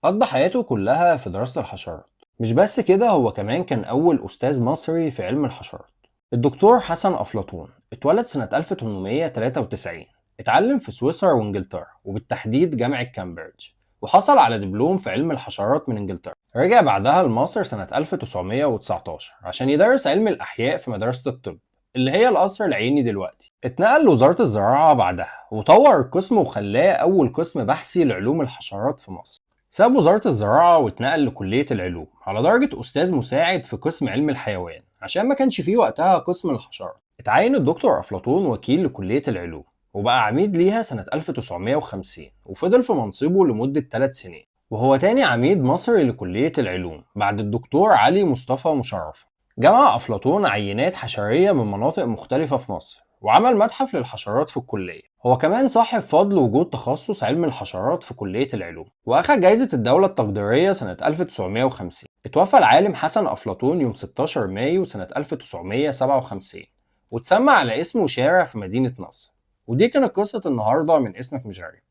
قضى حياته كلها في دراسة الحشرات. مش بس كده، هو كمان كان أول أستاذ مصري في علم الحشرات. الدكتور حسن أفلاطون اتولد سنة 1893. اتعلم في سويسرا وإنجلترا، وبالتحديد جامعة كامبريدج، وحصل على دبلوم في علم الحشرات من إنجلترا. رجع بعدها لمصر سنة 1919 عشان يدرس علم الأحياء في مدرسة الطب، اللي هي القصر العيني دلوقتي. اتنقل لوزارة الزراعة بعدها وطور القسم وخلاه أول قسم بحثي لعلوم الحشرات في مصر. ساب وزارة الزراعة واتنقل لكلية العلوم على درجة أستاذ مساعد في قسم علم الحيوان، عشان ما كانش فيه وقتها قسم الحشرات. اتعين الدكتور أفلاطون وكيل لكلية العلوم، وبقى عميد ليها سنة 1950، وفضل في منصبه لمدة 3 سنين. وهو تاني عميد مصري لكلية العلوم بعد الدكتور علي مصطفى مشرف. جمع أفلاطون عينات حشرية من مناطق مختلفة في مصر، وعمل متحف للحشرات في الكلية. هو كمان صاحب فضل وجود تخصص علم الحشرات في كلية العلوم، وأخد جائزة الدولة التقديرية سنة 1950. اتوفى العالم حسن أفلاطون يوم 16 مايو سنة 1957، وتسمى على اسمه شارع في مدينة نصر. ودي كانت قصة النهاردة من اسمك مش غريب.